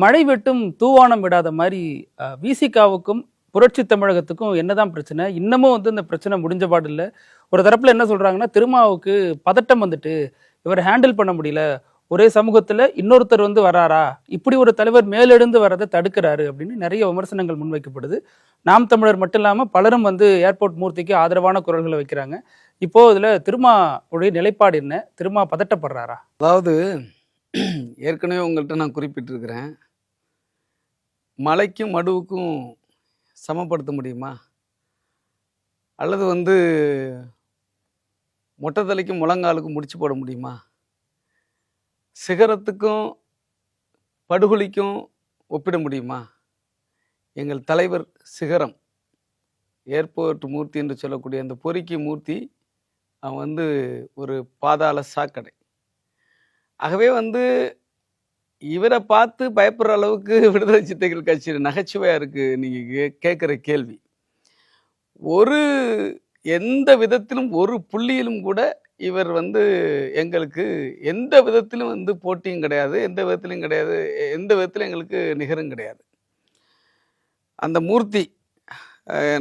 மழை வெட்டும் தூவானம் விடாத மாதிரி விசிகாவுக்கும் புரட்சி தமிழகத்துக்கும் என்னதான் பிரச்சனை? இன்னமும் இந்த பிரச்சனை முடிஞ்ச பாடு இல்லை. ஒரு தரப்புல என்ன சொல்றாங்கன்னா, திருமாவுக்கு பதட்டம் வந்துட்டு இவர் ஹேண்டில் பண்ண முடியல, ஒரே சமூகத்துல இன்னொருத்தர் வராரா, இப்படி ஒரு தலைவர் மேலெழுந்து வர்றதை தடுக்கிறாரு அப்படின்னு நிறைய விமர்சனங்கள் முன்வைக்கப்படுது. நாம் தமிழர் மட்டும் இல்லாம பலரும் ஏர்போர்ட் மூர்த்திக்கு ஆதரவான குரல்களை வைக்கிறாங்க. இப்போ இதுல திருமாவுடைய நிலைப்பாடு என்ன? திருமா பதட்டப்படுறாரா? அதாவது ஏற்கனவே உங்கள்கிட்ட நான் குறிப்பிட்டிருக்கிறேன், மலைக்கும் மடுவுக்கும் சமப்படுத்த முடியுமா? அல்லது மொட்டை தலைக்கும் முழங்காலுக்கும் முடிச்சு போட முடியுமா? சிகரத்துக்கும் படுகொலிக்கும் ஒப்பிட முடியுமா? எங்கள் தலைவர் சிகரம், ஏர்போர்ட் மூர்த்தி என்று சொல்லக்கூடிய அந்த பொறிக்கி மூர்த்தி, அவன் ஒரு பாதாள சாக்கடை. ஆகவே இவரை பார்த்து பயப்படுற அளவுக்கு விடுதலை சிறுத்தைகள் கட்சி நகைச்சுவையா இருக்கு நீங்க கேட்குற கேள்வி. எந்த விதத்திலும் ஒரு புள்ளியிலும் கூட இவர் எங்களுக்கு எந்த விதத்திலும் போட்டியும் கிடையாது, எந்த விதத்திலும் கிடையாது, எந்த விதத்திலும் எங்களுக்கு நிகரும் கிடையாது. அந்த மூர்த்தி,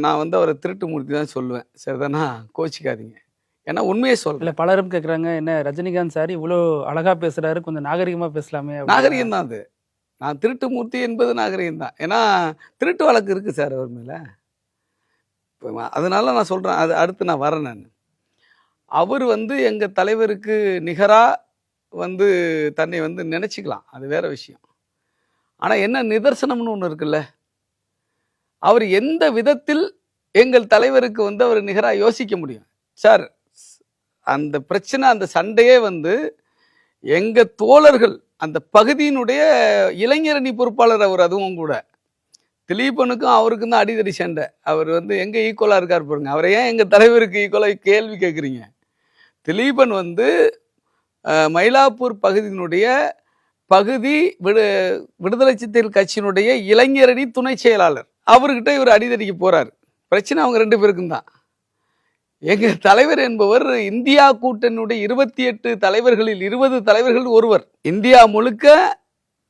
நான் அவரை திருட்டு மூர்த்தி தான் சொல்லுவேன், சரிதானா? கோச்சிக்காதீங்க, ஏன்னா உண்மையை சொல்ல. பலரும் கேட்குறாங்க, என்ன ரஜினிகாந்த் சார் இவ்வளோ அழகா பேசுறாரு, கொஞ்சம் நாகரிகமாக பேசலாமே. நாகரிகம் தான் அது. நான் திருட்டு மூர்த்தி என்பது நாகரிகம் தான். ஏன்னா திருட்டு வழக்கு இருக்கு சார் அவர் மேல. அதனால நான் சொல்றேன், அது அடுத்து நான் வரேன். நான் அவர் எங்க தலைவருக்கு நிகரா தன்னை நினைச்சுக்கலாம், அது வேற விஷயம். ஆனா என்ன நிதர்சனம்னு ஒன்று இருக்குல்ல, அவர் எந்த விதத்தில் எங்கள் தலைவருக்கு அவர் நிகரா யோசிக்க முடியும் சார்? அந்த பிரச்சனை, அந்த சண்டையே எங்க தோழர்கள், அந்த பகுதியினுடைய இளைஞரணி பொறுப்பாளர் அவர். அதுவும் கூட திலீபனுக்கும் அவருக்கும் தான் அடிதடி சண்டை. அவர் எங்க ஈக்குவலா இருக்கார் பாருங்க. அவரை ஏன் எங்க தலைவருக்கு ஈக்குவலா கேள்வி கேட்குறீங்க? திலீபன் மயிலாப்பூர் பகுதியினுடைய விடுதலை சிறுத்தைகள் கட்சியினுடைய இளைஞரணி துணை செயலாளர். அவர்கிட்ட இவர் அடிதடிக்கு போறாரு. பிரச்சனை அவங்க 2 பேருக்கும் தான். எங்க தலைவர் என்பவர் இந்தியா கூட்டணியுடைய 28 தலைவர்களில் 20 தலைவர்கள் ஒருவர். இந்தியா முழுக்க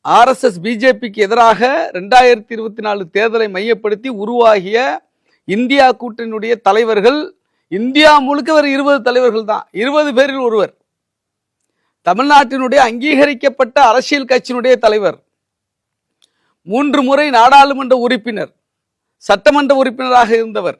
RSS பிஜேபிக்கு எதிராக 2024 தேர்தலை மையப்படுத்தி உருவாகிய இந்தியா கூட்டணியுடைய தலைவர்கள், இந்தியா முழுக்க ஒரு 20 தலைவர்கள் தான், 20 பேரில் ஒருவர். தமிழ்நாட்டினுடைய அங்கீகரிக்கப்பட்ட அரசியல் கட்சியினுடைய தலைவர், 3 முறை நாடாளுமன்ற உறுப்பினர், சட்டமன்ற உறுப்பினராக இருந்தவர்,